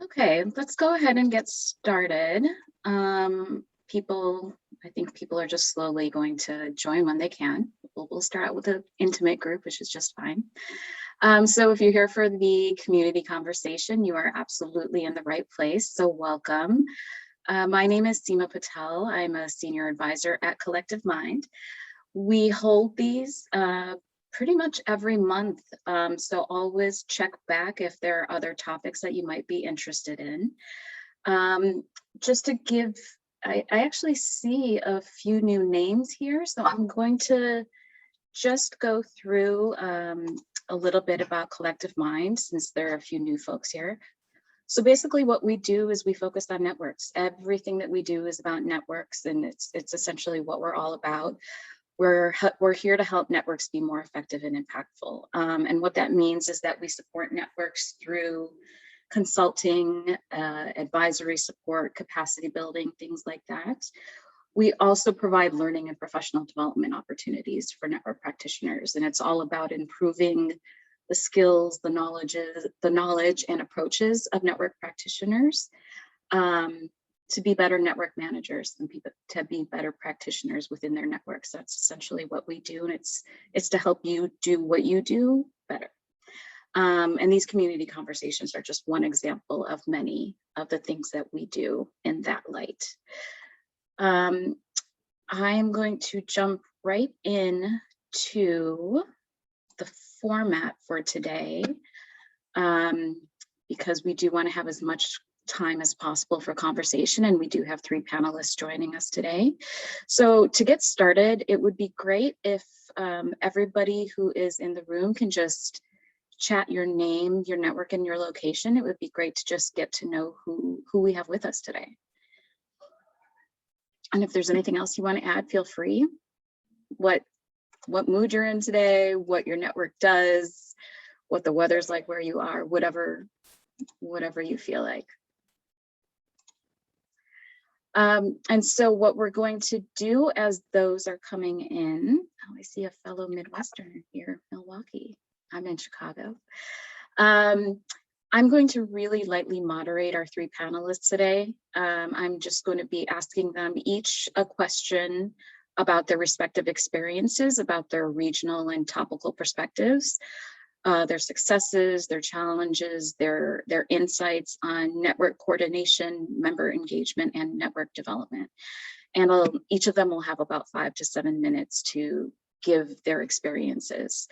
Okay, let's go ahead and get started. I think people are just slowly going to join when they can. We'll start out with an intimate group, which is just fine. So if you're here for the community conversation, you are absolutely in the right place, so welcome. My name is Seema Patel. I'm a senior advisor at Collective Mind. We hold these pretty much every month, so always check back if there are other topics that you might be interested in. Just to give, I actually see a few new names here, so I'm going to just go through a little bit about Collective Mind since there are a few new folks here. So basically what we do is we focus on networks. Everything that we do is about networks, and it's essentially what we're all about. We're here to help networks be more effective and impactful. And what that means is that we support networks through consulting, advisory support, capacity building, things like that. We also provide learning and professional development opportunities for network practitioners, and it's all about improving the skills, the knowledge and approaches of network practitioners to be better network managers and to be better practitioners within their networks. That's essentially what we do, and it's to help you do what you do better. And these community conversations are just one example of many of the things that we do in that light. I'm going to jump right in to the format for today, because we do want to have as much time as possible for conversation, and we do have 3 panelists joining us today. So to get started, it would be great if everybody who is in the room can just chat your name, your network, and your location. It would be great to just get to know who we have with us today. And if there's anything else you want to add, feel free. What mood you're in today, what your network does, what the weather's like where you are, whatever you feel like. And so what we're going to do as those are coming in, I see a fellow Midwesterner here, Milwaukee. I'm in Chicago. I'm going to really lightly moderate our 3 panelists today. I'm just going to be asking them each a question about their respective experiences, about their regional and topical perspectives, their successes, their challenges, their insights on network coordination, member engagement, and network development. And each of them will have about 5 to 7 minutes to give their experiences.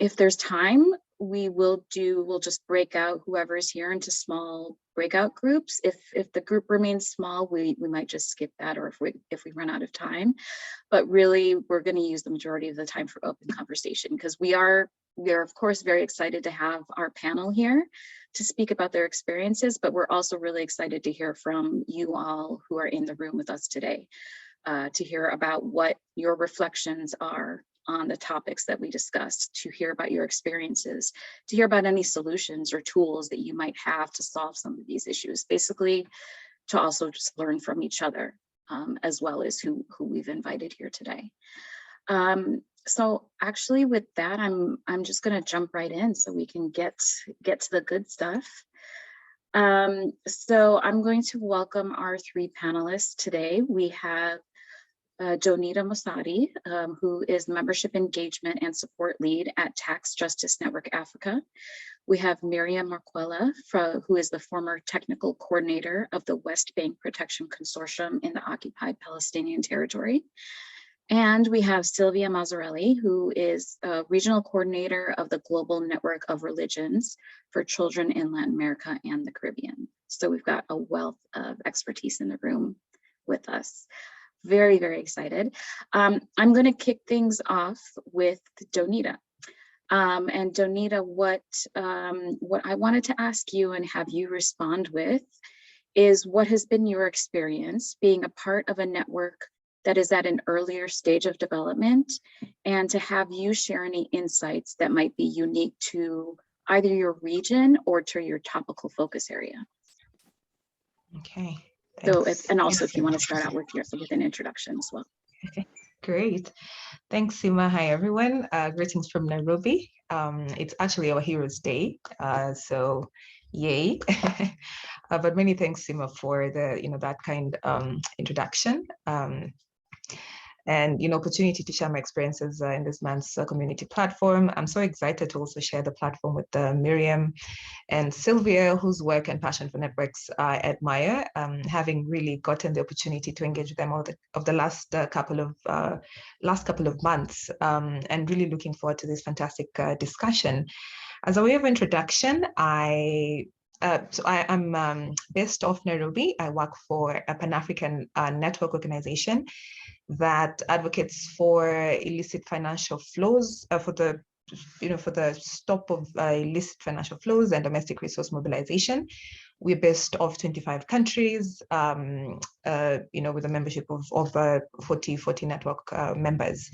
If there's time, we'll just break out whoever is here into small breakout groups. If the group remains small, we might just skip that, or if we run out of time. But really, we're going to use the majority of the time for open conversation, because we are of course very excited to have our panel here to speak about their experiences, but we're also really excited to hear from you all who are in the room with us today, to hear about what your reflections are on the topics that we discussed, to hear about your experiences, to hear about any solutions or tools that you might have to solve some of these issues, basically to also just learn from each other, as well as who we've invited here today. So actually with that, I'm just gonna jump right in so we can get to the good stuff. So I'm going to welcome our 3 panelists today. We have Jonita Mosadi, who is Membership Engagement and Support Lead at Tax Justice Network Africa. We have Miriam Marquella, who is the former Technical Coordinator of the West Bank Protection Consortium in the Occupied Palestinian Territory. And we have Sylvia Mazzarelli, who is a Regional Coordinator of the Global Network of Religions for Children in Latin America and the Caribbean. So we've got a wealth of expertise in the room with us. Very, very excited. I'm going to kick things off with Jonita. And Jonita, what I wanted to ask you and have you respond with is, what has been your experience being a part of a network that is at an earlier stage of development, and to have you share any insights that might be unique to either your region or to your topical focus area. Okay. So, and also if you want to start out with an introduction as well. Okay. Great. Thanks, Sima. Hi, everyone. Greetings from Nairobi. It's actually our Heroes Day, so yay. But many thanks, Sima, for that kind introduction. And opportunity to share my experiences in this month's community platform. I'm so excited to also share the platform with Miriam and Sylvia, whose work and passion for networks I admire, having really gotten the opportunity to engage with them over the last couple of months, and really looking forward to this fantastic discussion. As a way of introduction, I'm based off Nairobi. I work for a Pan-African network organization that advocates for illicit financial flows, for the stop of illicit financial flows and domestic resource mobilization. We're based off 25 countries, with a membership of 40 network members.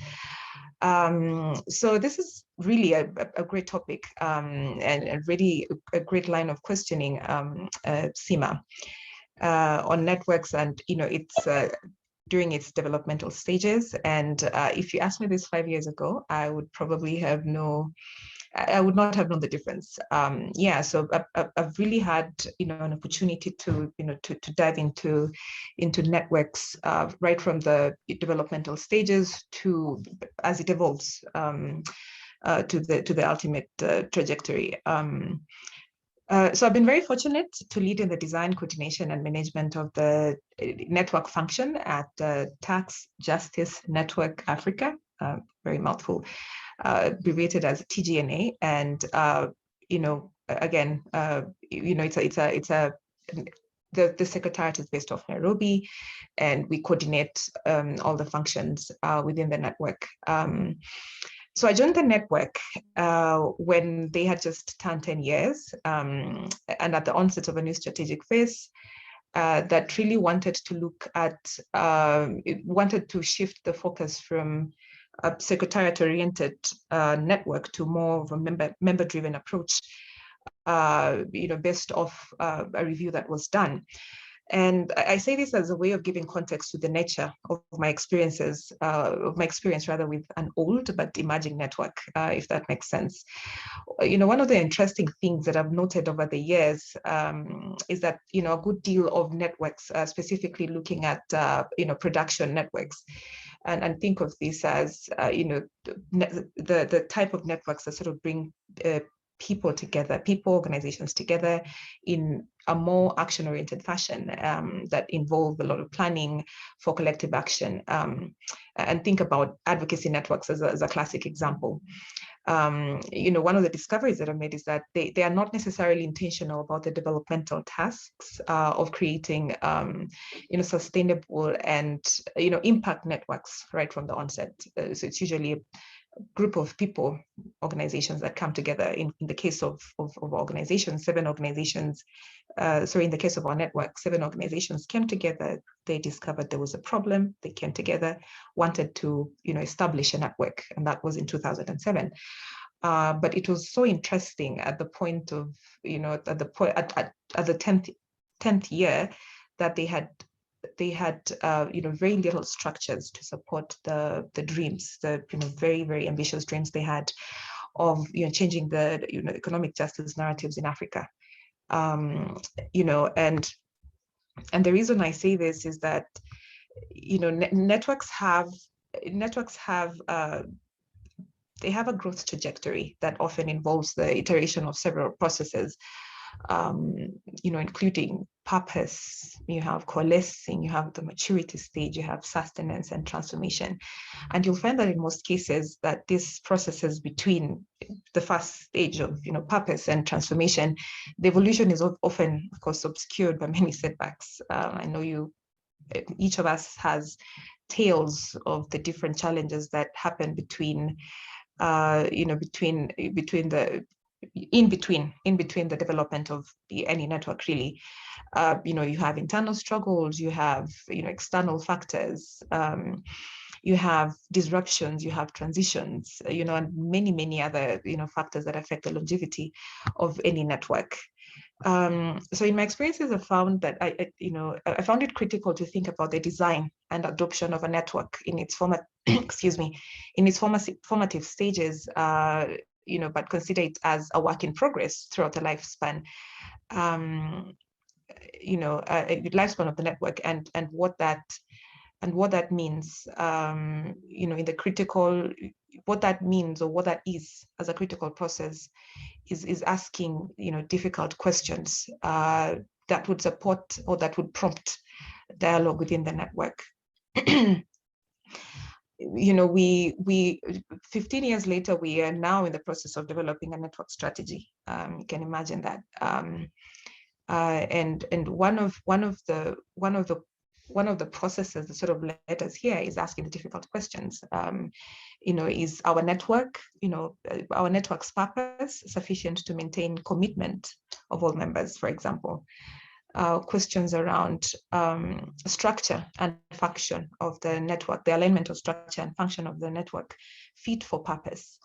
So this is really a great topic, and really a great line of questioning, Sima, on networks, and it's during its developmental stages. And if you asked me this 5 years ago, I would not have known the difference. So I've really had an opportunity to dive into networks right from the developmental stages to as it evolves to the ultimate trajectory. So I've been very fortunate to lead in the design, coordination, and management of the network function at Tax Justice Network Africa, very mouthful, abbreviated as TGNA. And again, the secretariat is based off Nairobi, and we coordinate all the functions within the network. So I joined the network when they had just turned 10 years, and at the onset of a new strategic phase that really wanted to shift the focus from a secretariat-oriented network to more of a member-driven approach, based off a review that was done. And I say this as a way of giving context to the nature of my experience with an old but emerging network, if that makes sense. One of the interesting things that I've noted over the years is that, a good deal of networks, specifically looking at, production networks, and think of this as, the type of networks that sort of bring people, organizations together in a more action-oriented fashion, that involve a lot of planning for collective action, and think about advocacy networks as a classic example. One of the discoveries that I made is that they are not necessarily intentional about the developmental tasks of creating, sustainable and, impact networks right from the onset. So it's usually group of people, organizations that come together. In the case of organizations, in the case of our network, 7 organizations came together. They discovered there was a problem. They came together, wanted to establish a network, and that was in 2007. But it was so interesting at the point of at the 10th year that they had very little structures to support the dreams, the very, very ambitious dreams they had of changing the economic justice narratives in Africa. And the reason I say this is that networks have they have a growth trajectory that often involves the iteration of several processes, including purpose, you have coalescing, you have the maturity stage, you have sustenance and transformation. And you'll find that in most cases that these processes between the first stage of purpose and transformation, the evolution is often, of course, obscured by many setbacks. I know each of us has tales of the different challenges that happen between in between the development of any network, really. You have internal struggles, you have external factors, you have disruptions, you have transitions, and many other, factors that affect the longevity of any network. So in my experiences, I found that I found it critical to think about the design and adoption of a network in its excuse me, in its formative stages, but consider it as a work in progress throughout the lifespan. Lifespan of the network and what that means, in the critical, what that means or what that is as a critical process is asking, difficult questions that would support or that would prompt dialogue within the network. We 15 years later, we are now in the process of developing a network strategy. You can imagine that. And one of the processes that sort of led us here is asking the difficult questions. Is our network, our network's purpose sufficient to maintain commitment of all members, for example? Questions around structure and function of the network, the alignment of structure and function of the network, fit for purpose.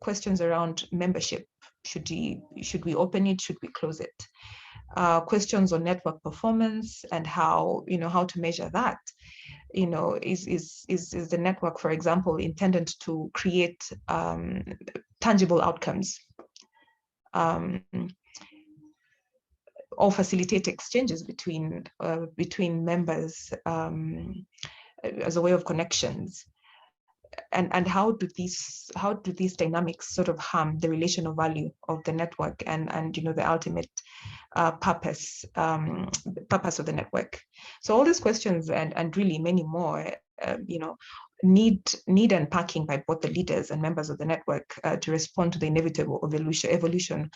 Questions around membership, should we open it, should we close it? Questions on network performance and how to measure that. Is the network, for example, intended to create tangible outcomes or facilitate exchanges between members as a way of connections? And how do these dynamics sort of harm the relational value of the network and the ultimate purpose of the network? So all these questions and really many more, need unpacking by both the leaders and members of the network to respond to the inevitable evolution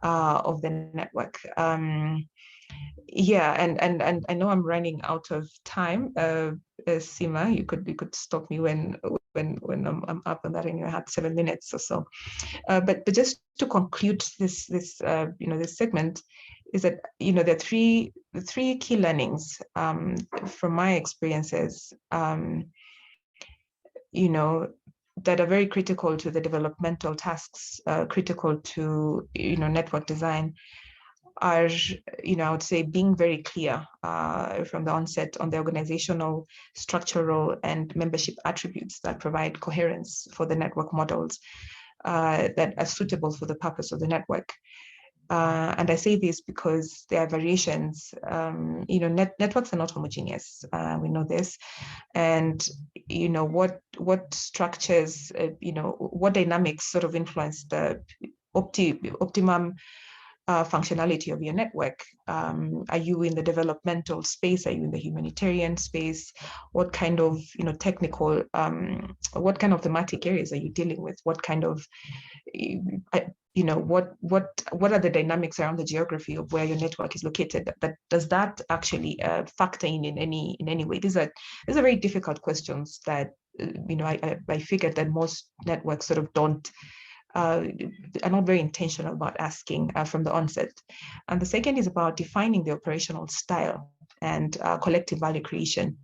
of the network. And I know I'm running out of time. Sima, you could stop me when I'm up on that, and you had 7 minutes or so. But just to conclude this segment, is that there are three key learnings from my experiences, that are very critical to the developmental tasks, critical to network design, are, I would say, being very clear from the onset on the organizational, structural, and membership attributes that provide coherence for the network models that are suitable for the purpose of the network. And I say this because there are variations. Networks are not homogeneous. We know this, and what structures, what dynamics sort of influence the optimum functionality of your network. Are you in the developmental space? Are you in the humanitarian space? What kind of technical, what kind of thematic areas are you dealing with? What kind of what are the dynamics around the geography of where your network is located? Does that actually factor in any way? These are very difficult questions that I figured that most networks sort of are not very intentional about asking from the onset. And the second is about defining the operational style and collective value creation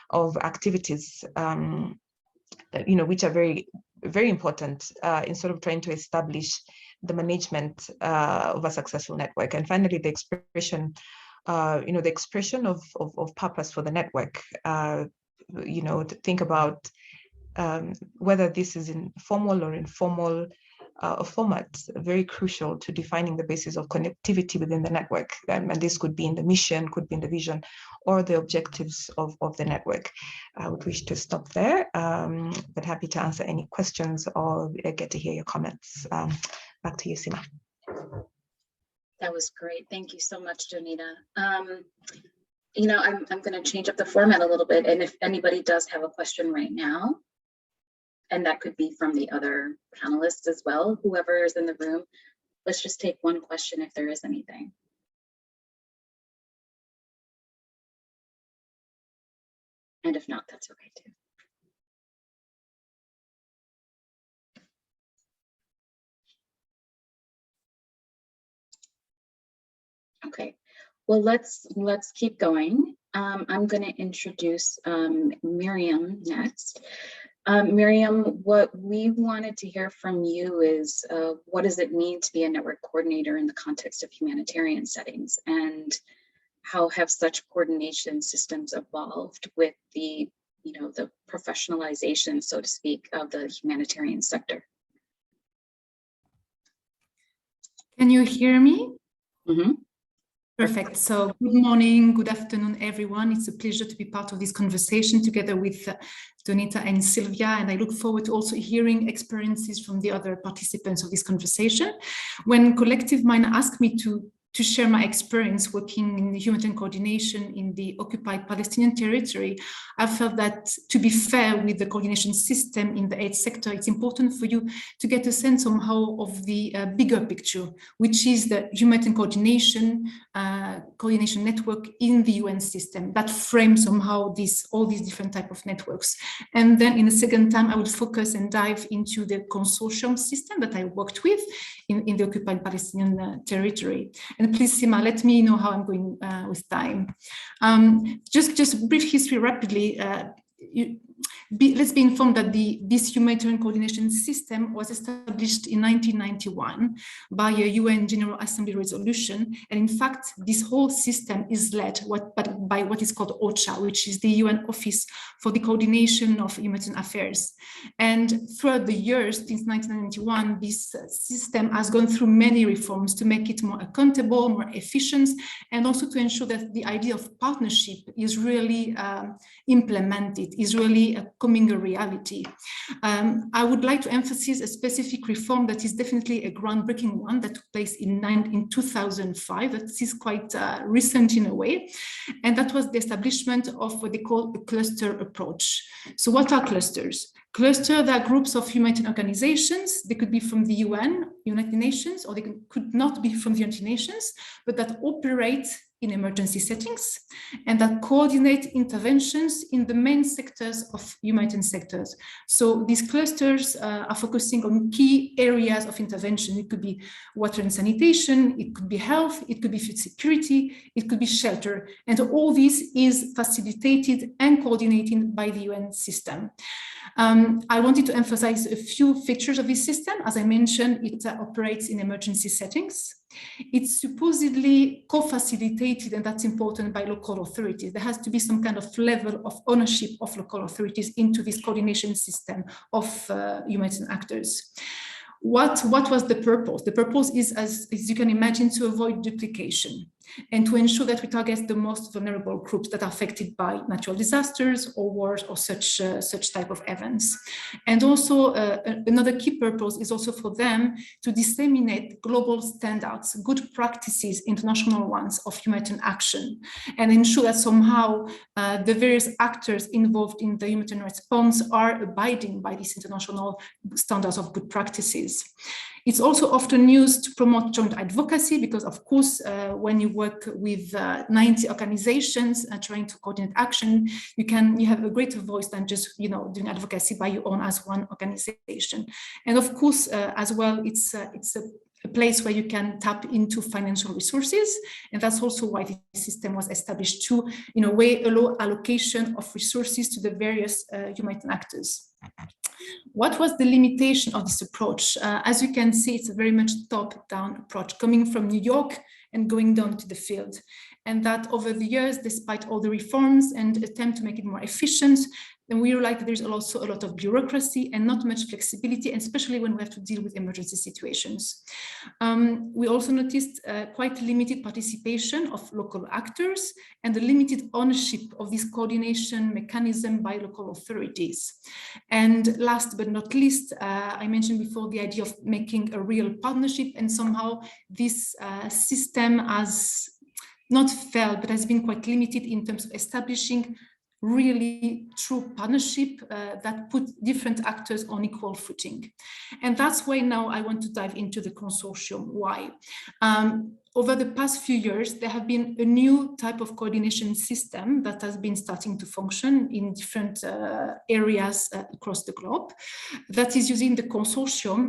of activities, which are very, very important in sort of trying to establish the management of a successful network. And finally, the expression of purpose for the network. To think about whether this is in formal or informal formats, very crucial to defining the basis of connectivity within the network. And this could be in the mission, could be in the vision, or the objectives of the network. I would wish to stop there, but happy to answer any questions or get to hear your comments. Back to you, Sima. That was great. Thank you so much, Jonita. I'm going to change up the format a little bit. And if anybody does have a question right now, and that could be from the other panelists as well, whoever is in the room, let's just take one question if there is anything. And if not, that's okay too. Okay, well, let's keep going. I'm going to introduce Miriam next. Miriam, what we wanted to hear from you is what does it mean to be a network coordinator in the context of humanitarian settings, and how have such coordination systems evolved with the, the professionalization, so to speak, of the humanitarian sector? Can you hear me? Mm-hmm. Perfect. So good morning, good afternoon, everyone. It's a pleasure to be part of this conversation together with Donita and Sylvia, and I look forward to also hearing experiences from the other participants of this conversation. When Collective Mind asked me to share my experience working in the humanitarian coordination in the occupied Palestinian territory, I felt that, to be fair with the coordination system in the aid sector, it's important for you to get a sense somehow of the bigger picture, which is the humanitarian coordination network in the UN system that frames somehow all these different type of networks. And then in the second time, I will focus and dive into the consortium system that I worked with in the occupied Palestinian territory. And please, Sima, let me know how I'm going with time. Just brief history rapidly. Let's be informed that this humanitarian coordination system was established in 1991 by a UN General Assembly resolution. And in fact, this whole system is led by what is called OCHA, which is the UN Office for the Coordination of Humanitarian Affairs. And throughout the years, since 1991, this system has gone through many reforms to make it more accountable, more efficient, and also to ensure that the idea of partnership is really implemented, is really becoming a reality. I would like to emphasize a specific reform that is definitely a groundbreaking one that took place in 2005. That is quite recent in a way, and that was the establishment of what they call a cluster approach. So what are clusters? Clusters are groups of humanitarian organizations. They could be from the UN, United Nations, or they could not be from the United Nations, but that operate in emergency settings and that coordinate interventions in the main sectors of humanitarian sectors. So these clusters are focusing on key areas of intervention. It could be water and sanitation, it could be health, it could be food security, it could be shelter. And all this is facilitated and coordinated by the UN system. I wanted to emphasize a few features of this system. As I mentioned, it operates in emergency settings. It's supposedly co-facilitated, and that's important, by local authorities. There has to be some kind of level of ownership of local authorities into this coordination system of humanitarian actors. What was the purpose? The purpose is, as you can imagine, to avoid duplication and to ensure that we target the most vulnerable groups that are affected by natural disasters or wars or such type of events. And also another key purpose is also for them to disseminate global standards, good practices, international ones of humanitarian action, and ensure that somehow the various actors involved in the humanitarian response are abiding by these international standards of good practices. It's also often used to promote joint advocacy because, of course, when you work with 90 organizations trying to coordinate action, you have a greater voice than just doing advocacy by your own as one organization. And of course, as well, it's a place where you can tap into financial resources, and that's also why the system was established to, in a way, allow allocation of resources to the various humanitarian actors. What was the limitation of this approach? As you can see, it's a very much top-down approach coming from New York and going down to the field. And that over the years, despite all the reforms and attempt to make it more efficient, then we realize that there's also a lot of bureaucracy and not much flexibility, and especially when we have to deal with emergency situations. We also noticed quite limited participation of local actors and the limited ownership of this coordination mechanism by local authorities. And last but not least, I mentioned before the idea of making a real partnership, and somehow this system has not failed, but has been quite limited in terms of establishing really true partnership that put different actors on equal footing. And that's why now I want to dive into the consortium. Why? over the past few years, there have been a new type of coordination system that has been starting to function in different areas across the globe, that is using the consortium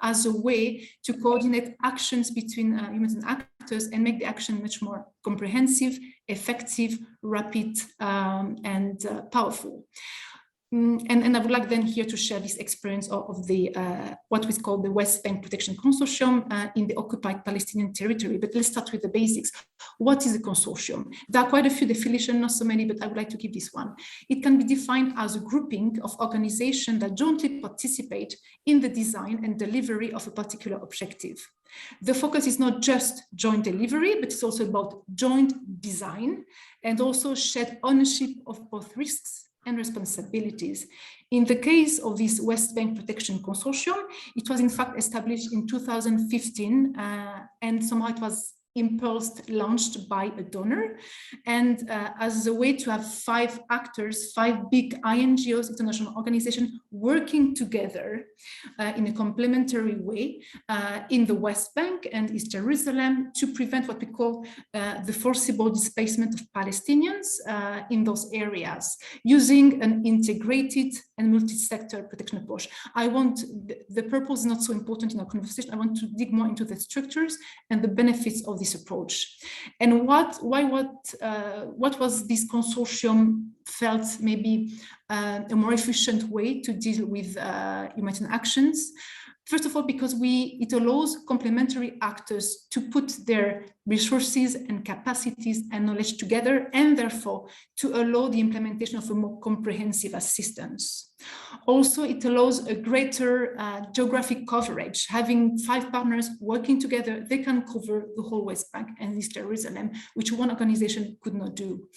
as a way to coordinate actions between humans and actors and make the action much more comprehensive, effective, rapid, and powerful. And I would like then here to share this experience of the what we call the West Bank Protection Consortium in the occupied Palestinian territory. But let's start with the basics. What is a consortium? There are quite a few definitions, not so many, but I would like to give this one. It can be defined as a grouping of organizations that jointly participate in the design and delivery of a particular objective. The focus is not just joint delivery, but it's also about joint design and also shared ownership of both risks and responsibilities. In the case of this West Bank Protection Consortium, it was in fact established in 2015, and somehow it was impulsed, launched by a donor, and as a way to have 5 actors, 5 big INGOs, international organizations, working together in a complementary way in the West Bank and East Jerusalem to prevent what we call the forcible displacement of Palestinians in those areas, using an integrated and multi-sector protection approach. The purpose is not so important in our conversation. I want to dig more into the structures and the benefits of this approach. And what was this consortium felt maybe a more efficient way to deal with humanitarian actions? First of all, because it allows complementary actors to put their resources and capacities and knowledge together, and therefore to allow the implementation of a more comprehensive assistance. Also, it allows a greater geographic coverage. Having 5 partners working together, they can cover the whole West Bank and East Jerusalem, which one organization could not do.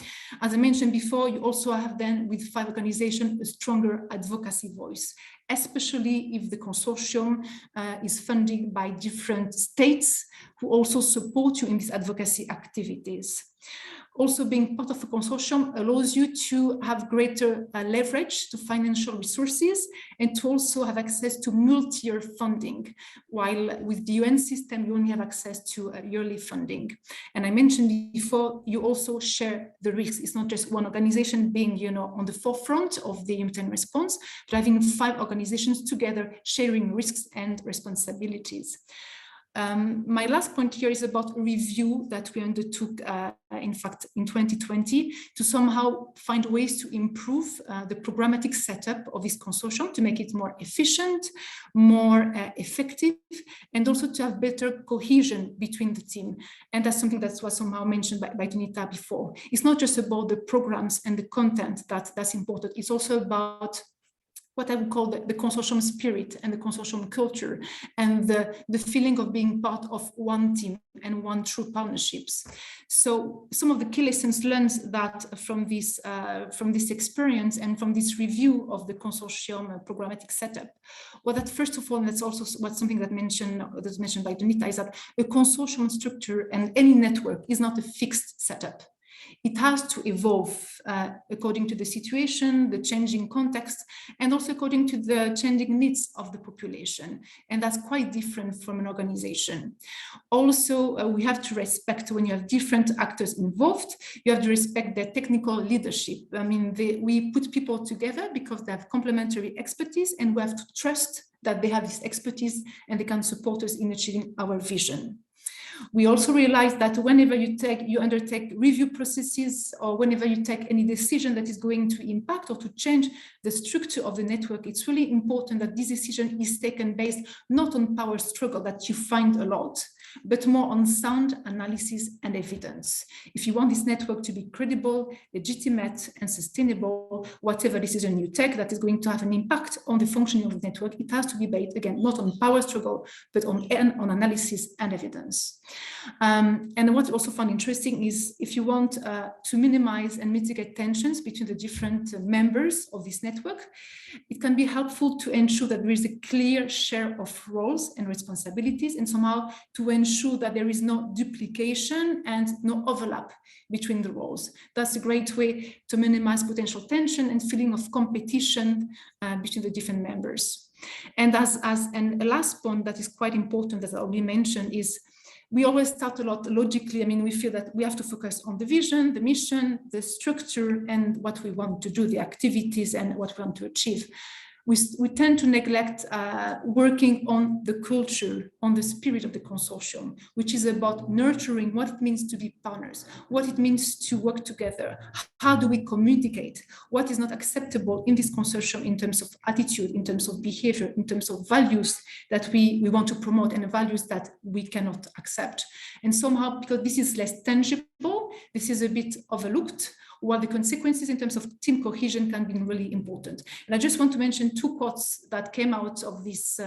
As I mentioned before, you also have then with 5 organizations a stronger advocacy voice, especially if the consortium is funded by different states who also support you in these advocacy activities. Also, being part of a consortium allows you to have greater leverage to financial resources and to also have access to multi-year funding, while with the UN system, you only have access to yearly funding. And I mentioned before, you also share the risks. It's not just one organization being, on the forefront of the humanitarian response, but having 5 organizations together sharing risks and responsibilities. My last point here is about a review that we undertook, in fact, in 2020 to somehow find ways to improve the programmatic setup of this consortium to make it more efficient, more effective, and also to have better cohesion between the team. And that's something that was somehow mentioned by Donita before. It's not just about the programs and the content that's important. It's also about what I would call the consortium spirit and the consortium culture and the feeling of being part of one team and one true partnerships. So some of the key lessons learned that from this experience and from this review of the consortium programmatic setup, well, that first of all, and that's also something that's mentioned by Donita, is that a consortium structure and any network is not a fixed setup. It has to evolve according to the situation, the changing context, and also according to the changing needs of the population. And that's quite different from an organization. Also, we have to respect when you have different actors involved, you have to respect their technical leadership. I mean, we put people together because they have complementary expertise, and we have to trust that they have this expertise and they can support us in achieving our vision. We also realize that whenever you undertake review processes, or whenever you take any decision that is going to impact or to change the structure of the network, it's really important that this decision is taken based not on power struggle that you find a lot, but more on sound analysis and evidence. If you want this network to be credible, legitimate, and sustainable, whatever decision you take that is going to have an impact on the functioning of the network, it has to be based, again, not on power struggle, but on analysis and evidence. And what I also found interesting is if you want to minimize and mitigate tensions between the different members of this network, it can be helpful to ensure that there is a clear share of roles and responsibilities, and somehow to ensure that there is no duplication and no overlap between the roles. That's a great way to minimize potential tension and feeling of competition between the different members. And and a last point that is quite important that I already mentioned is we always start a lot logically. I mean, we feel that we have to focus on the vision, the mission, the structure, and what we want to do, the activities and what we want to achieve. We tend to neglect working on the culture, on the spirit of the consortium, which is about nurturing what it means to be partners, what it means to work together. How do we communicate? What is not acceptable in this consortium in terms of attitude, in terms of behavior, in terms of values that we want to promote and values that we cannot accept. And somehow, because this is less tangible, this is a bit overlooked, while the consequences in terms of team cohesion can be really important. And I just want to mention two quotes that came out of this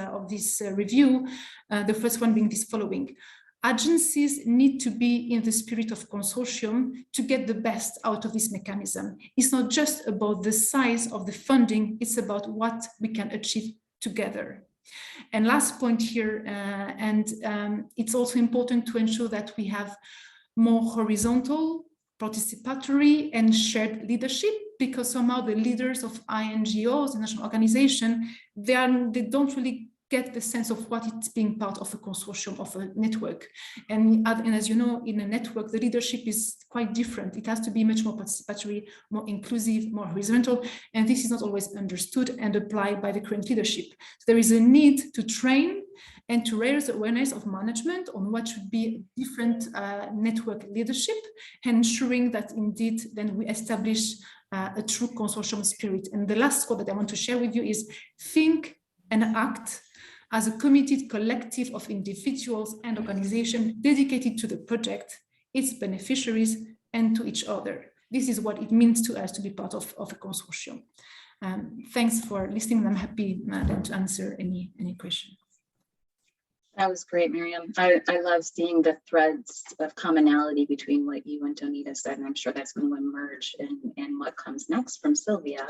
review. The first one being this following: agencies need to be in the spirit of consortium to get the best out of this mechanism. It's not just about the size of the funding, it's about what we can achieve together. And last point here, it's also important to ensure that we have more horizontal, participatory and shared leadership, because somehow the leaders of INGOs, the national organization, they don't really get the sense of what it's being part of a consortium, of a network. And as you know, in a network, the leadership is quite different. It has to be much more participatory, more inclusive, more horizontal, and this is not always understood and applied by the current leadership. So there is a need to train and to raise awareness of management on what should be different network leadership, ensuring that indeed then we establish a true consortium spirit. And the last quote that I want to share with you is: think and act as a committed collective of individuals and organizations dedicated to the project, its beneficiaries, and to each other. This is what it means to us to be part of a consortium. Thanks for listening. I'm happy then to answer any question. That was great, Miriam. I love seeing the threads of commonality between what you and Donita said, and I'm sure that's going to emerge in what comes next from Sylvia.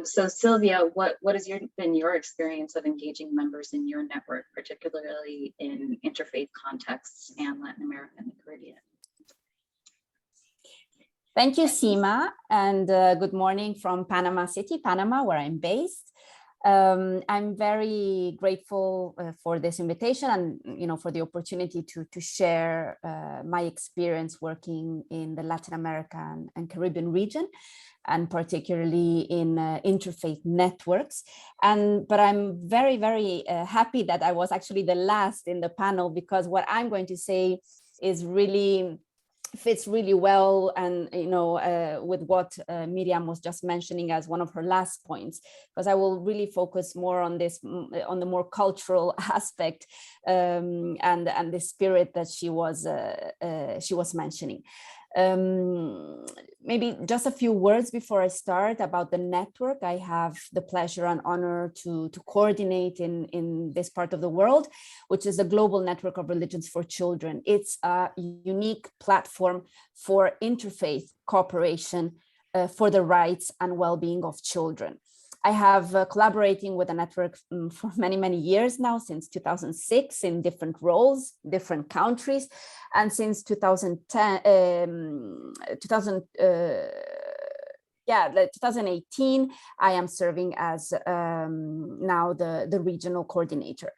So Sylvia, what has been your experience of engaging members in your network, particularly in interfaith contexts and Latin America and the Caribbean? Thank you, Seema, and good morning from Panama City, Panama, where I'm based. I'm very grateful for this invitation and for the opportunity to share my experience working in the Latin American and Caribbean region, and particularly in interfaith networks. But I'm very, very happy that I was actually the last in the panel, because what I'm going to say is really fits really well and with what Miriam was just mentioning as one of her last points, because I will really focus more on this, on the more cultural aspect and the spirit that she was mentioning. Maybe just a few words before I start about the network I have the pleasure and honor to coordinate in this part of the world, which is the Global Network of Religions for Children. It's a unique platform for interfaith cooperation for the rights and well-being of children. I have collaborating with the network for many, many years now, since 2006 in different roles, different countries. And since 2018, I am serving as now the regional coordinator.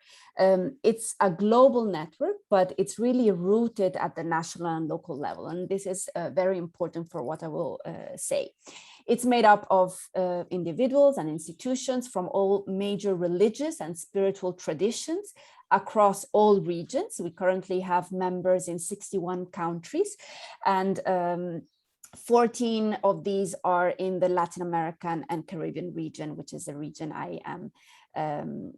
It's a global network, but it's really rooted at the national and local level. And this is very important for what I will say. It's made up of individuals and institutions from all major religious and spiritual traditions across all regions. We currently have members in 61 countries, and 14 of these are in the Latin American and Caribbean region, which is the region I am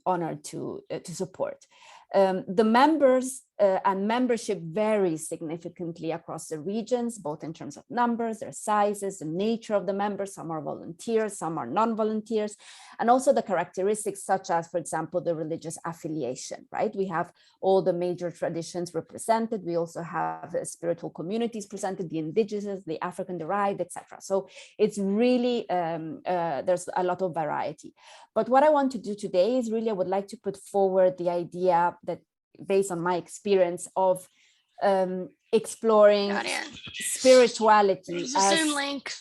honored to support. The members and membership varies significantly across the regions, both in terms of numbers, their sizes, the nature of the members. Some are volunteers, some are non-volunteers, and also the characteristics such as, for example, the religious affiliation, right? We have all the major traditions represented. We also have spiritual communities presented, the indigenous, the African derived, etc. So it's really, there's a lot of variety. But what I want to do today is really, I would like to put forward the idea that, based on my experience of exploring spirituality. There's a Zoom link.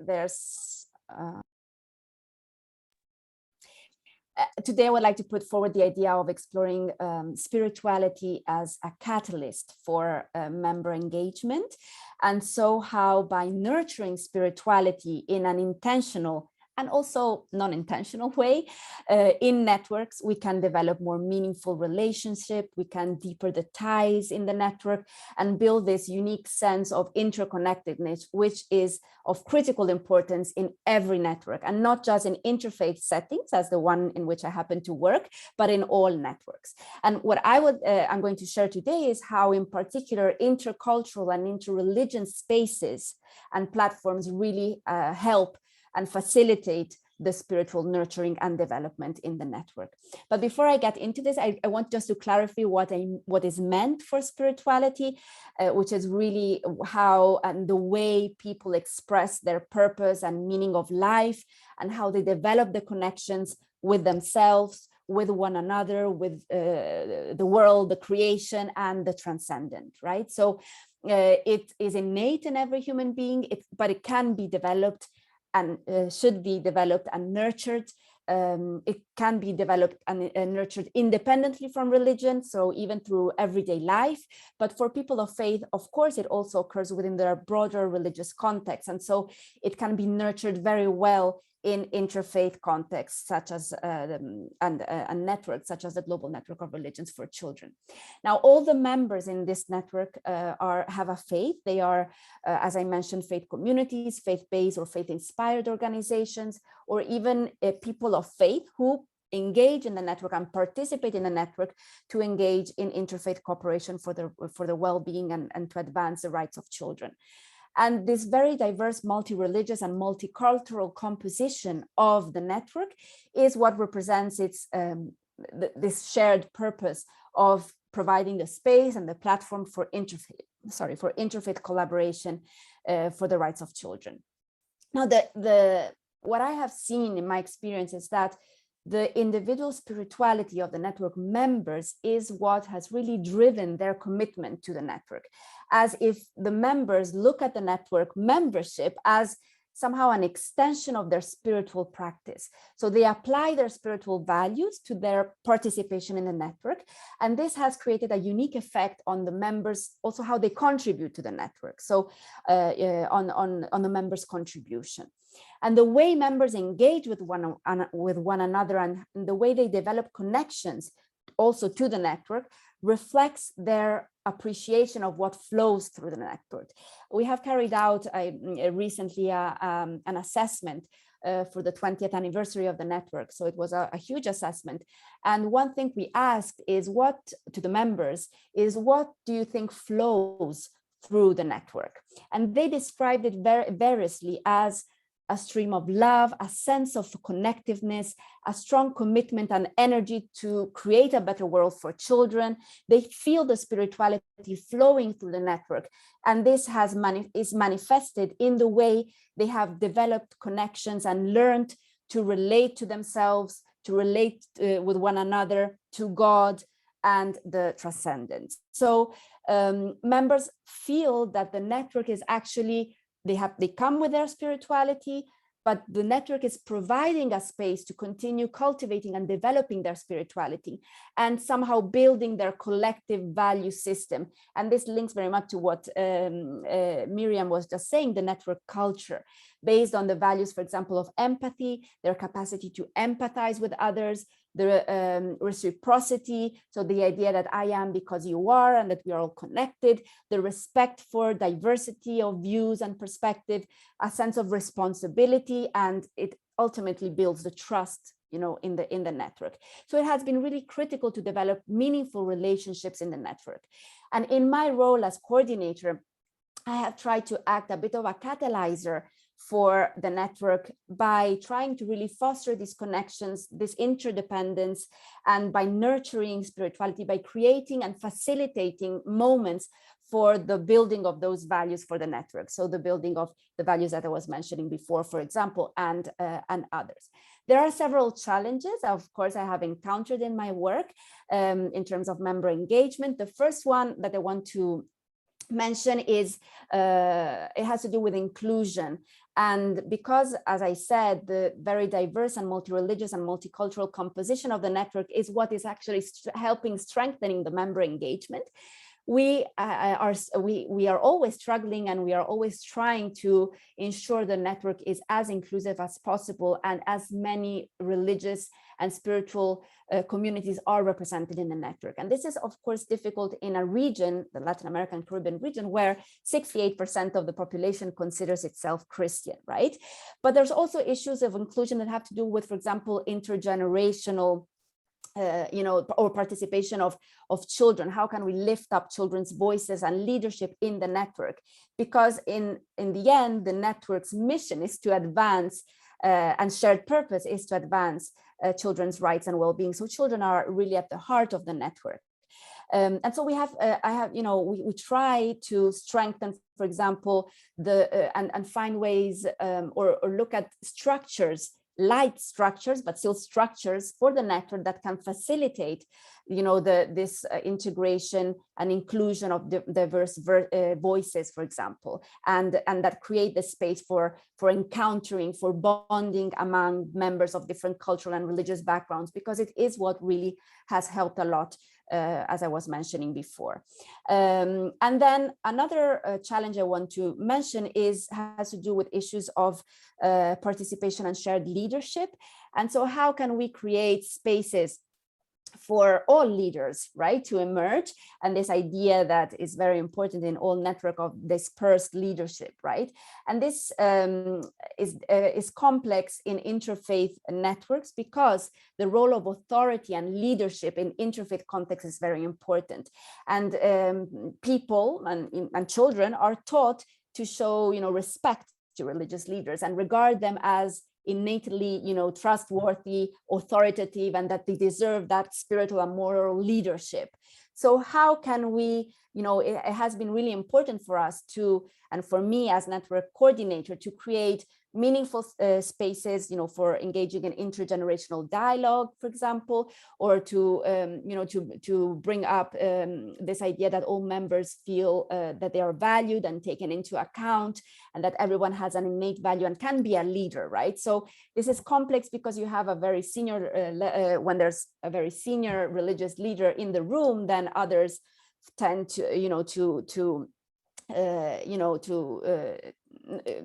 There's today I would like to put forward the idea of exploring spirituality as a catalyst for member engagement. And so how by nurturing spirituality in an intentional and also non-intentional way in networks, we can develop more meaningful relationship, we can deepen the ties in the network and build this unique sense of interconnectedness, which is of critical importance in every network, and not just in interfaith settings as the one in which I happen to work, but in all networks. And what I'm going to share today is how in particular intercultural and interreligion spaces and platforms really help and facilitate the spiritual nurturing and development in the network. But before I get into this, I want just to clarify what is meant for spirituality, which is really how and the way people express their purpose and meaning of life, and how they develop the connections with themselves, with one another, with the world, the creation, and the transcendent, right? So it is innate in every human being, but it can be developed and should be developed and nurtured. It can be developed and nurtured independently from religion, so even through everyday life. But for people of faith, of course, it also occurs within their broader religious context. And so it can be nurtured very well in interfaith contexts, such as a network such as the Global Network of Religions for Children. Now, all the members in this network have a faith. They are, as I mentioned, faith communities, faith-based or faith-inspired organizations, or even people of faith who engage in the network and participate in the network to engage in interfaith cooperation for the well-being and to advance the rights of children. And this very diverse, multi-religious and multicultural composition of the network is what represents its this shared purpose of providing the space and the platform for interfaith collaboration for the rights of children. Now, what I have seen in my experience is that the individual spirituality of the network members is what has really driven their commitment to the network, as if the members look at the network membership as somehow an extension of their spiritual practice. So they apply their spiritual values to their participation in the network. And this has created a unique effect on the members, also how they contribute to the network. So on the members' contribution. And the way members engage with one another and the way they develop connections also to the network reflects their appreciation of what flows through the network. We have carried out recently an assessment for the 20th anniversary of the network. So it was a huge assessment. And one thing we asked is to the members is, what do you think flows through the network? And they described it variously as a stream of love, a sense of connectiveness, a strong commitment and energy to create a better world for children. They feel the spirituality flowing through the network. And this is manifested in the way they have developed connections and learned to relate to themselves, to relate with one another, to God and the transcendent. So members feel that the network is actually, they come with their spirituality, but the network is providing a space to continue cultivating and developing their spirituality and somehow building their collective value system. And this links very much to what Miriam was just saying, the network culture, based on the values, for example, of empathy, their capacity to empathize with others, the reciprocity, so the idea that I am because you are and that we are all connected, the respect for diversity of views and perspective, a sense of responsibility, and it ultimately builds the trust, in the network. So it has been really critical to develop meaningful relationships in the network. And in my role as coordinator, I have tried to act a bit of a catalyzer for the network by trying to really foster these connections, this interdependence, and by nurturing spirituality, by creating and facilitating moments for the building of those values for the network. So the building of the values that I was mentioning before, for example, and others. There are several challenges, of course, I have encountered in my work in terms of member engagement. The first one that I want to mention is it has to do with inclusion And because, as I said, the very diverse and multi-religious and multicultural composition of the network is what is actually helping strengthening the member engagement, we are always struggling, and we are always trying to ensure the network is as inclusive as possible, and as many religious and spiritual communities are represented in the network. And this is, of course, difficult in a region, the Latin American Caribbean region, where 68% of the population considers itself Christian, right? But there's also issues of inclusion that have to do with, for example, intergenerational or participation of children. How can we lift up children's voices and leadership in the network? Because in the end, the network's mission is to advance and shared purpose is to advance children's rights and well-being. So children are really at the heart of the network. And so we try to strengthen, for example, and find ways or look at structures, light structures, but still structures for the network that can facilitate, this integration and inclusion of diverse voices, for example, and that create the space for encountering, for bonding among members of different cultural and religious backgrounds, because it is what really has helped a lot, as I was mentioning before. And then another challenge I want to mention has to do with issues of participation and shared leadership. And so how can we create spaces for all leaders, right, to emerge? And this idea that is very important in all network of dispersed leadership, right? And this is complex in interfaith networks, because the role of authority and leadership in interfaith context is very important. And people and children are taught to show, respect to religious leaders and regard them as innately, trustworthy, authoritative, and that they deserve that spiritual and moral leadership. So how can we, it has been really important for us and for me as network coordinator, to create meaningful spaces, for engaging in intergenerational dialogue, for example, or to bring up this idea that all members feel that they are valued and taken into account, and that everyone has an innate value and can be a leader, right? So this is complex because you have a very senior, when there's a very senior religious leader in the room, then others tend to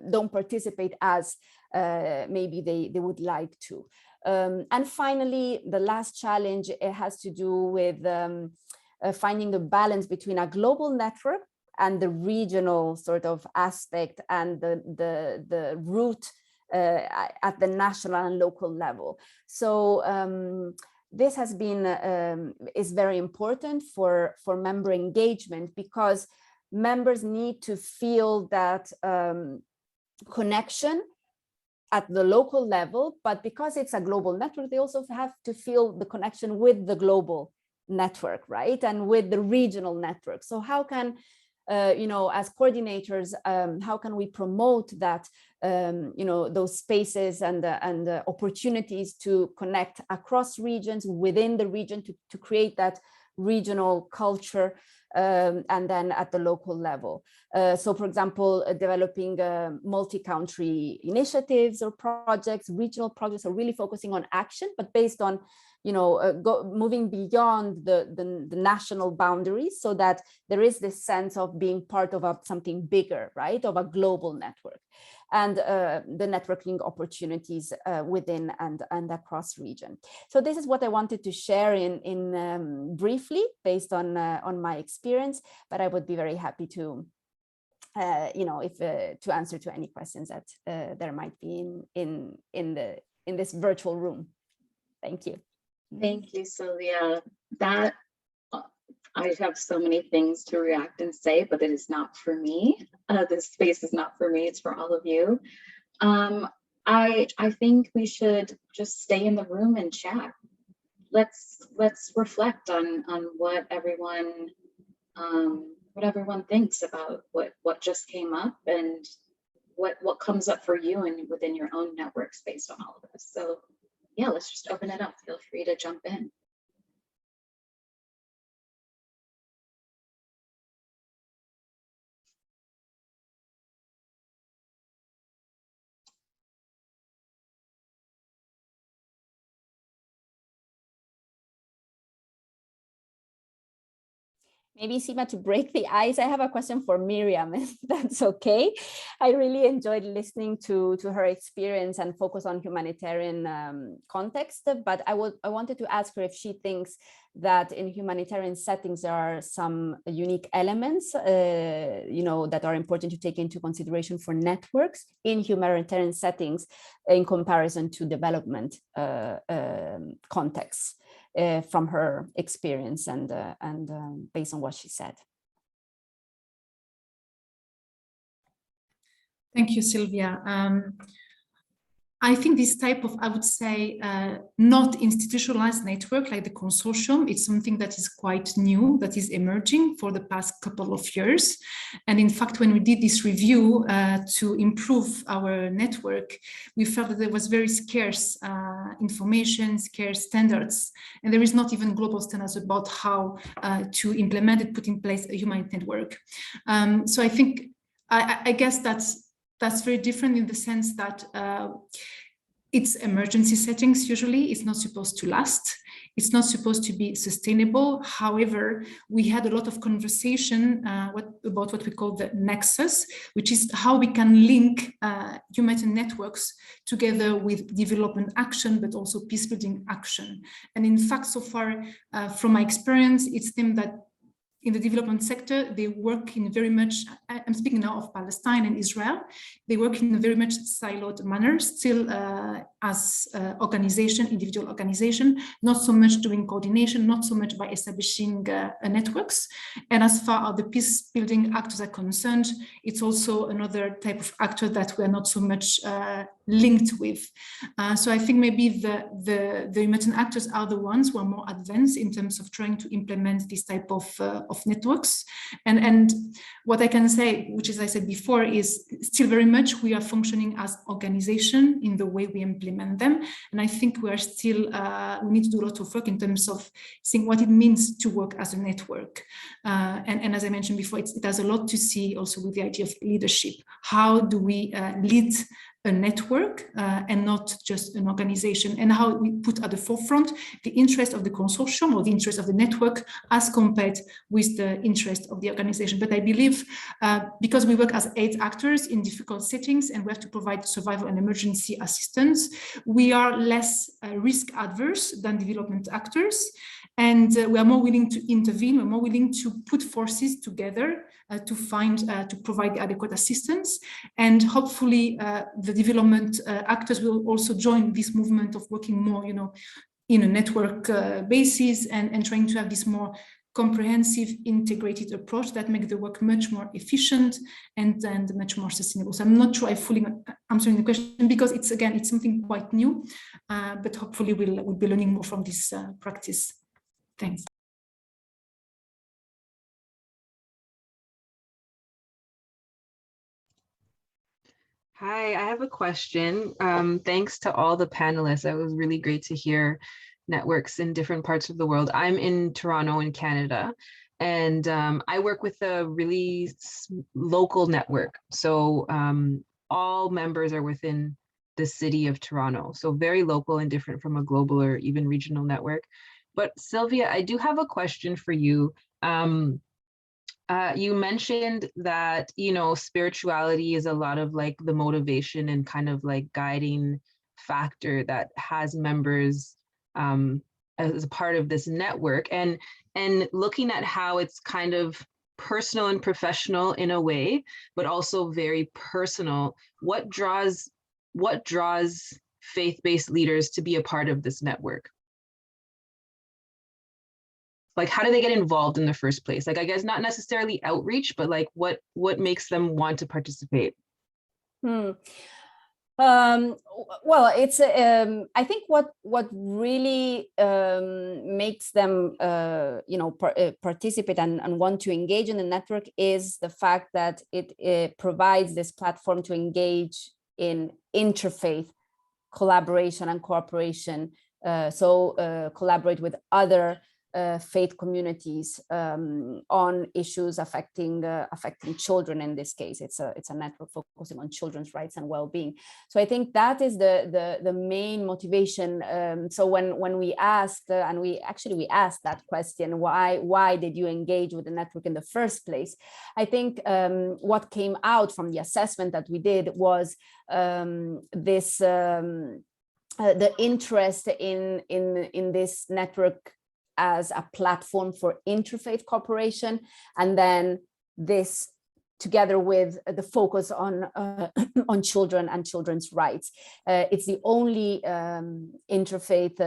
don't participate as maybe they would like to. And finally, the last challenge, it has to do with finding the balance between a global network and the regional sort of aspect, and the root at the national and local level. So this has been is very important for member engagement, because members need to feel that connection at the local level, but because it's a global network, they also have to feel the connection with the global network, right? And with the regional network. So how can, as coordinators, how can we promote that, those spaces and opportunities to connect across regions, within the region, to create that regional culture, and then at the local level. So, for example, developing multi-country initiatives or projects, regional projects, are really focusing on action, but based on, moving beyond the national boundaries, so that there is this sense of being part of something bigger, right, of a global network, and the networking opportunities within and across region. So this is what I wanted to share in briefly, based on my experience, but I would be very happy to to answer to any questions that there might be in this virtual room. Thank you. Thank you, Sylvia. That I have so many things to react and say, but it is not for me. This space is not for me, it's for all of you. I think we should just stay in the room and chat. Let's reflect on what everyone thinks about what just came up, and what comes up for you and within your own networks based on all of this. So yeah, let's just open it up. Feel free to jump in. Maybe, Sima, to break the ice, I have a question for Miriam, if that's okay. I really enjoyed listening to her experience and focus on humanitarian context, but I wanted to ask her if she thinks that in humanitarian settings there are some unique elements, that are important to take into consideration for networks in humanitarian settings in comparison to development contexts. From her experience and based on what she said. Thank you, Sylvia. I think this type of, I would say, not institutionalized network like the consortium, it's something that is quite new, that is emerging for the past couple of years. And in fact, when we did this review to improve our network, we felt that there was very scarce information, scarce standards, and there is not even global standards about how to implement it, put in place a human network. So I think, I guess that's very different in the sense that it's emergency settings usually, it's not supposed to last, it's not supposed to be sustainable. However, we had a lot of conversation about what we call the nexus, which is how we can link humanitarian networks together with development action, but also peace building action. And in fact, so far, from my experience, it seems that in the development sector, they work in very much, I'm speaking now of Palestine and Israel, they work in a very much siloed manner, still as organization, individual organization, not so much doing coordination, not so much by establishing networks. And as far as the peace building actors are concerned, it's also another type of actor that we're not so much linked with. So I think maybe the humanitarian actors are the ones who are more advanced in terms of trying to implement this type of networks. And what I can say, which as I said before, is still very much we are functioning as organization in the way we implement them. And I think we are still, we need to do a lot of work in terms of seeing what it means to work as a network. And as I mentioned before, it has a lot to see also with the idea of leadership. How do we lead a network and not just an organization, and how we put at the forefront the interest of the consortium or the interest of the network as compared with the interest of the organization. But I believe because we work as aid actors in difficult settings and we have to provide survival and emergency assistance, we are less risk adverse than development actors. And we are more willing to intervene, we're more willing to put forces together to provide adequate assistance. And hopefully the development actors will also join this movement of working more, in a network basis and trying to have this more comprehensive, integrated approach that makes the work much more efficient and much more sustainable. So I'm not sure I fully answering the question because it's something quite new, but hopefully we'll be learning more from this practice. Thanks. Hi, I have a question. Thanks to all the panelists. It was really great to hear networks in different parts of the world. I'm in Toronto in Canada, and I work with a really local network. So all members are within the city of Toronto. So very local and different from a global or even regional network. But Sylvia, I do have a question for you. You mentioned that, spirituality is a lot of like the motivation and kind of like guiding factor that has members as a part of this network, and looking at how it's kind of personal and professional in a way, but also very personal. What draws faith-based leaders to be a part of this network? Like, how do they get involved in the first place? Like, I guess not necessarily outreach, but like what makes them want to participate? Well, it's I think what really makes them participate and want to engage in the network is the fact that it provides this platform to engage in interfaith collaboration and cooperation. So collaborate with other faith communities on issues affecting children. In this case, it's a network focusing on children's rights and well-being. So I think that is the main motivation. So when we asked, and we asked that question, why did you engage with the network in the first place? I think what came out from the assessment that we did was this the interest in this network as a platform for interfaith cooperation, and then this together with the focus on children and children's rights. It's the only interfaith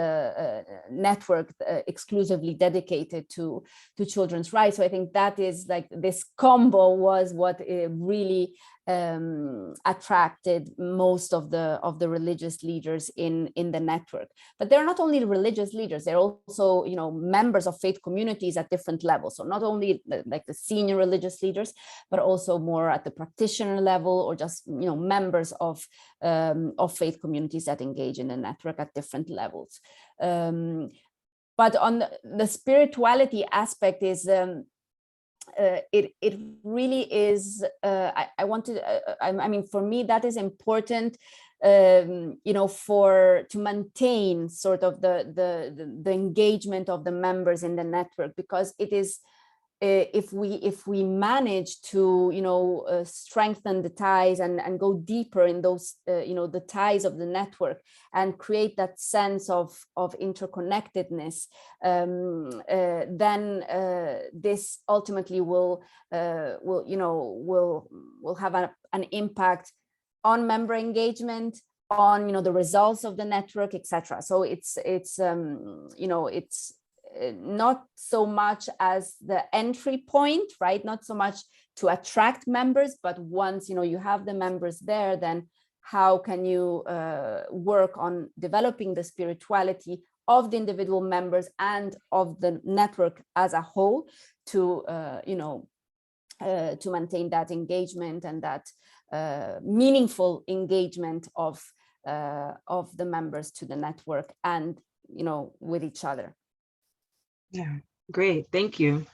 network exclusively dedicated to children's rights. So I think that is like this combo was what really attracted most of the religious leaders in the network. But they're not only religious leaders, they're also, you know, members of faith communities at different levels. So not only like the senior religious leaders, but also more at the practitioner level, or just, you know, members of faith communities that engage in the network at different levels. But on the spirituality aspect is it really is. I mean, for me, that is important. You know, to maintain sort of the engagement of the members in the network, because it is. If we manage to, you know, strengthen the ties and go deeper in those, you know, the ties of the network, and create that sense of interconnectedness, then this ultimately will have an impact on member engagement, on, you know, the results of the network, etc. So it's you know, it's not so much as the entry point, right? Not so much to attract members, but once, you know, you have the members there, then how can you work on developing the spirituality of the individual members and of the network as a whole to, you know, to maintain that engagement and that meaningful engagement of the members to the network and, you know, with each other. Yeah, great. Thank you.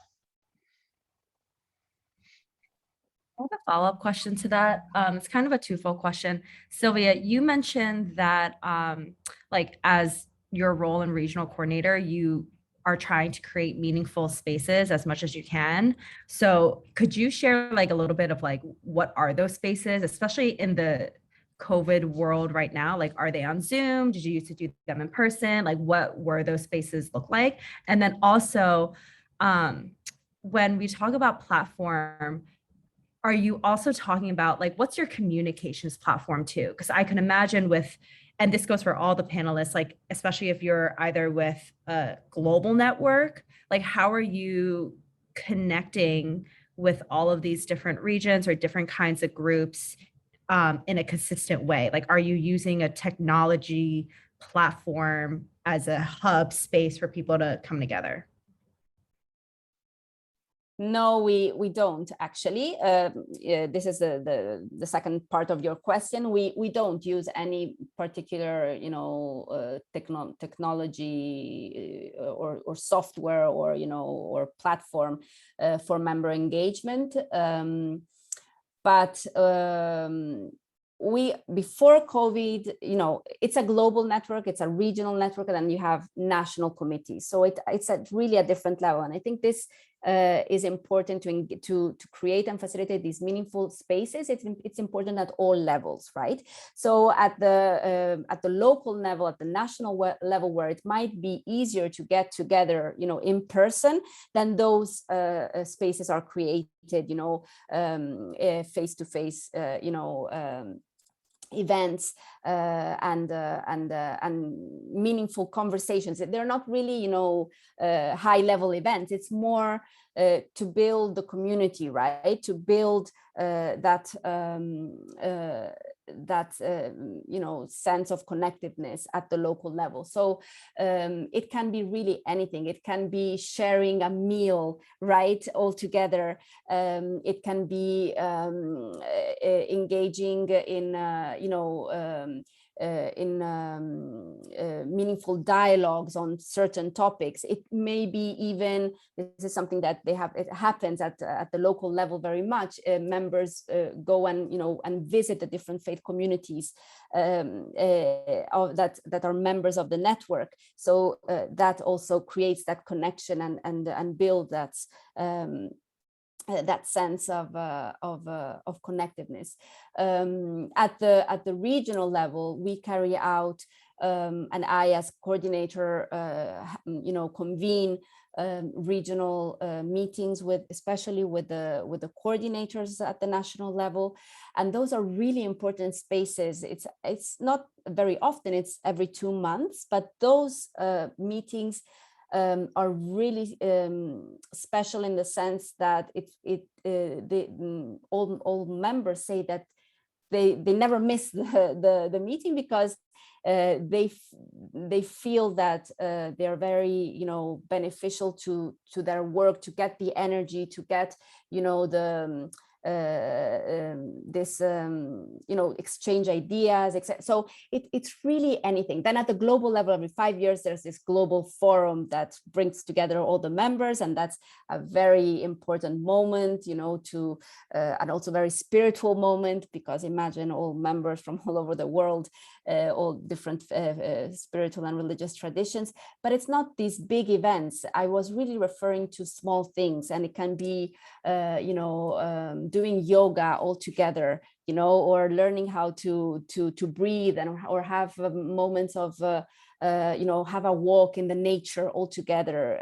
I have a follow-up question to that. It's kind of a twofold question. Sylvia, you mentioned that like as your role in regional coordinator, you are trying to create meaningful spaces as much as you can. So could you share like a little bit of like, what are those spaces, especially in the COVID world right now? Like, are they on Zoom? Did you used to do them in person? Like, what were those spaces look like? And then also, when we talk about platform, are you also talking about like, what's your communications platform too? Because I can imagine with, and this goes for all the panelists, like, especially if you're either with a global network, like how are you connecting with all of these different regions or different kinds of groups in a consistent way? Like, are you using a technology platform as a hub space for people to come together? No, we don't actually. This is the second part of your question. We don't use any particular, you know, technology or software or, you know, or platform for member engagement. But we, before COVID, you know, it's a global network, it's a regional network, and then you have national committees. So it's at really a different level. And I think this is important to create and facilitate these meaningful spaces. It's important at all levels, right? So at the local level, at the national level, where it might be easier to get together, you know, in person, then those spaces are created, you know, face-to-face, you know, events and meaningful conversations. They're not really, you know, high-level events. It's more to build the community, right? To build that you know, sense of connectiveness at the local level. So it can be really anything. It can be sharing a meal, right, all together. It can be engaging in you know, meaningful dialogues on certain topics. It may be even, this is something that it happens at the local level very much. Members go and and visit the different faith communities that are members of the network. So that also creates that connection and build that sense of connectiveness. At the regional level, we carry out, and I as coordinator, convene regional meetings especially with the coordinators at the national level, and those are really important spaces. It's not very often; it's every 2 months, but those meetings are really special in the sense that all members say that they never miss the meeting, because they feel that they're very beneficial to their work, to get the energy, to get exchange ideas, etc. So it's really anything. Then at the global level, every 5 years, there's this global forum that brings together all the members, and that's a very important moment, and also very spiritual moment, because imagine all members from all over the world, all different spiritual and religious traditions. But it's not these big events. I was really referring to small things, and it can be doing yoga all together, or learning how to breathe, or have moments of have a walk in the nature all together.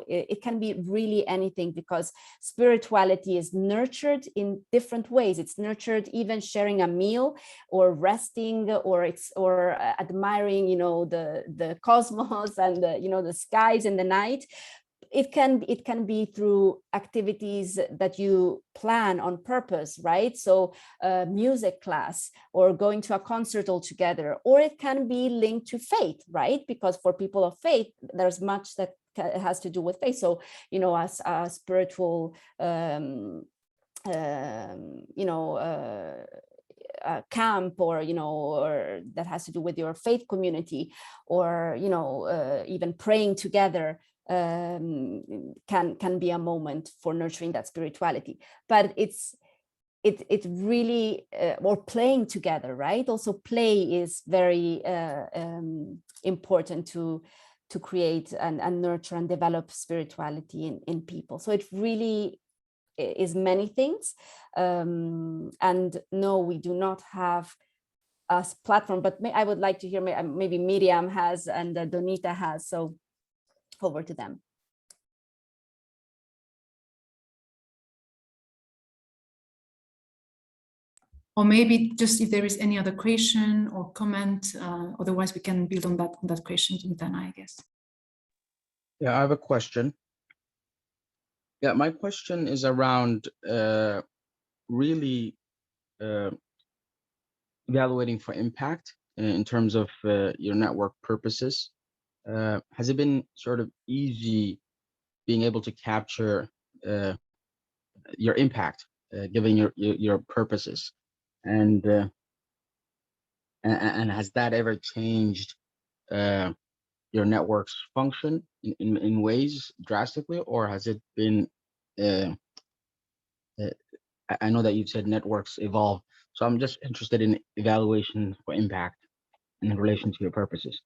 It can be really anything, because spirituality is nurtured in different ways. It's nurtured even sharing a meal, or resting, or admiring the cosmos and the skies in the night. It can be through activities that you plan on purpose, right? So music class, or going to a concert all together, or it can be linked to faith, right? Because for people of faith, there's much that has to do with faith. So, as a spiritual, camp, or or that has to do with your faith community, or even praying together, can be a moment for nurturing that spirituality. But it's really or playing together, right? Also, play is very important to create and nurture and develop spirituality in people. So it really is many things, and no, we do not have a platform, but I would like to hear, maybe Miriam has and Donita has, so over to them. Or maybe just if there is any other question or comment, otherwise we can build on that question, then I guess. Yeah, I have a question. Yeah, my question is around really evaluating for impact in terms of your network purposes. Has it been sort of easy being able to capture your impact, given your purposes, and has that ever changed your network's function in ways drastically, or has it been? I know that you said networks evolve, so I'm just interested in evaluation for impact in relation to your purposes.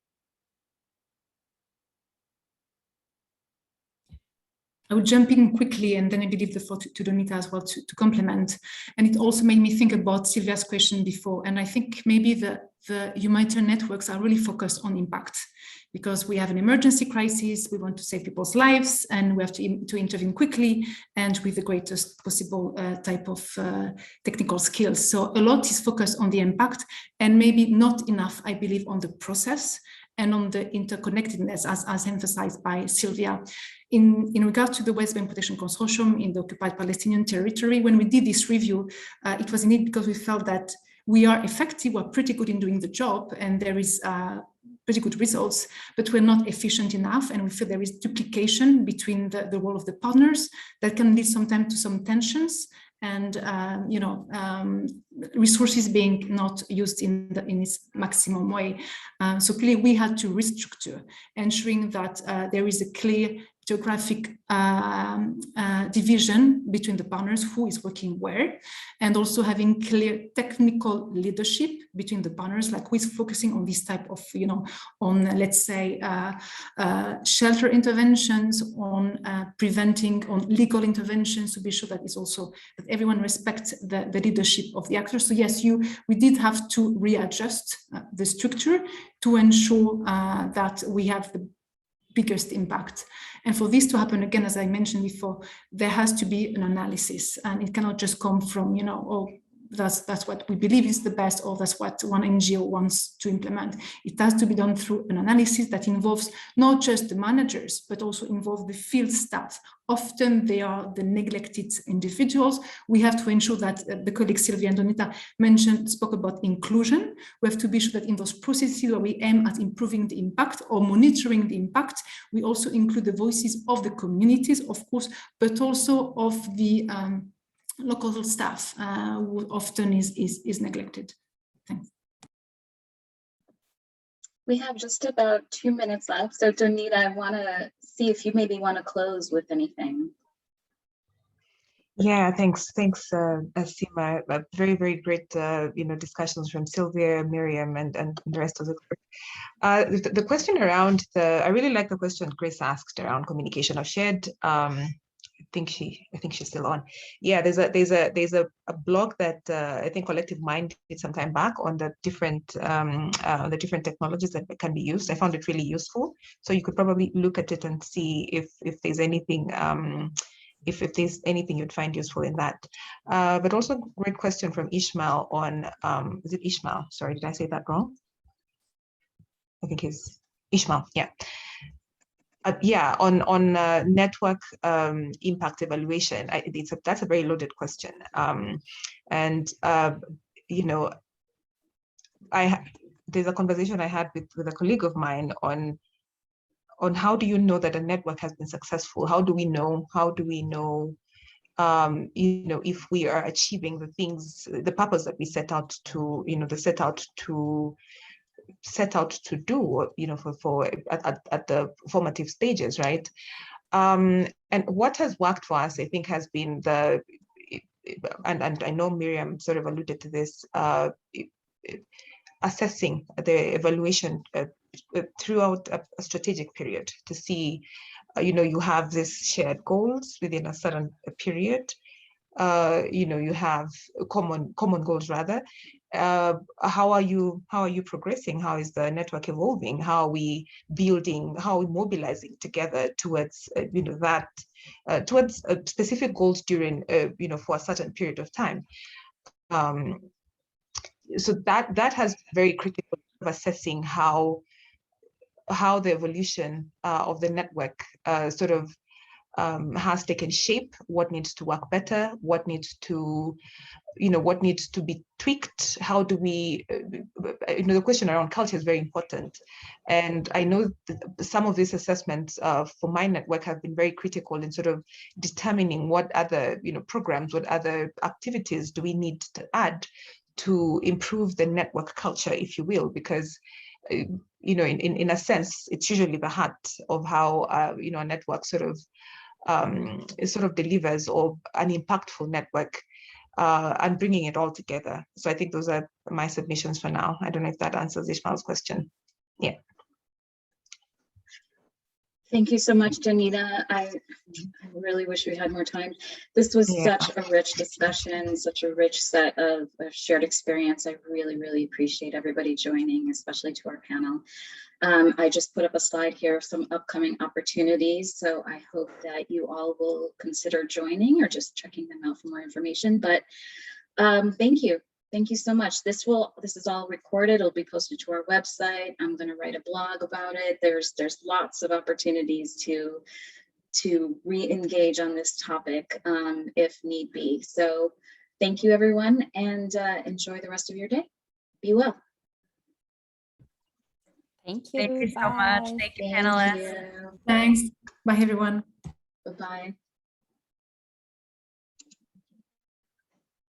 I would jump in quickly, and then I leave the floor to Donita as well to complement. And it also made me think about Sylvia's question before. And I think maybe the humanitarian networks are really focused on impact, because we have an emergency crisis, we want to save people's lives, and we have to intervene quickly and with the greatest possible type of technical skills. So a lot is focused on the impact, and maybe not enough, I believe, on the process and on the interconnectedness, as emphasized by Sylvia. In regard to the West Bank Protection Consortium in the occupied Palestinian territory, when we did this review, it was indeed because we felt that we are effective, we're pretty good in doing the job, and there is pretty good results, but we're not efficient enough, and we feel there is duplication between the role of the partners that can lead sometimes to some tensions and resources being not used in its maximum way. So clearly we had to restructure, ensuring that there is a clear geographic division between the partners, who is working where, and also having clear technical leadership between the partners, like who is focusing on this type of, on, let's say, shelter interventions, on preventing, on legal interventions, to be sure that it's also that everyone respects the leadership of the actors. So yes, we did have to readjust the structure to ensure that we have the biggest impact. And for this to happen, again, as I mentioned before, there has to be an analysis, and it cannot just come from, oh, that's what we believe is the best, or that's what one NGO wants to implement. It has to be done through an analysis that involves not just the managers, but also involve the field staff. Often they are the neglected individuals. We have to ensure that the colleagues Sylvia and Donita spoke about inclusion. We have to be sure that in those processes where we aim at improving the impact or monitoring the impact, we also include the voices of the communities, of course, but also of the local staff, who often is neglected. Thanks. We have just about 2 minutes left. So Donita, I want to see if you maybe want to close with anything. Yeah, thanks, Sima. Very, very great, discussions from Sylvia, Miriam, and the rest of the group. The question around I really like the question Grace asked around communication. I've shared. I think she's still on. Yeah, there's a blog that I think Collective Mind did some time back on the different technologies that can be used. I found it really useful. So you could probably look at it and see if there's anything if there's anything you'd find useful in that. But also great question from Ishmael on is it Ishmael? Sorry, did I say that wrong? I think it's Ishmael. Yeah. On network impact evaluation, that's a very loaded question, there's a conversation I had with a colleague of mine on how do you know that a network has been successful? How do we know? If we are achieving the purpose that we set out to do, for at the formative stages, right? And what has worked for us, I think, has been and I know Miriam sort of alluded to this, assessing the evaluation throughout a strategic period to see, you have this shared goals within a certain period. You have common goals rather. How are you progressing? How is the network evolving? How are we building? How are we mobilizing together towards towards specific goals during for a certain period of time? So that has very critical of assessing how the evolution of the network has taken shape, what needs to work better, what needs to be tweaked, how do we, the question around culture is very important. And I know that some of these assessments for my network have been very critical in sort of determining what other, programs, what other activities do we need to add to improve the network culture, if you will, because in a sense, it's usually the heart of how a network sort of delivers, or an impactful network, and bringing it all together. So I think those are my submissions for now. I don't know if that answers Ishmael's question. Yeah. Thank you so much, Donita. I really wish we had more time. This was such a rich discussion, such a rich set of shared experience. I really, really appreciate everybody joining, especially to our panel. I just put up a slide here of some upcoming opportunities, so I hope that you all will consider joining or just checking them out for more information. But thank you. Thank you so much. This is all recorded. It'll be posted to our website. I'm going to write a blog about it. There's lots of opportunities to re-engage on this topic if need be. So thank you, everyone, and enjoy the rest of your day. Be well. Thank you. Thank you so much. Thank you, panelists. Thanks. Bye, everyone. Bye-bye.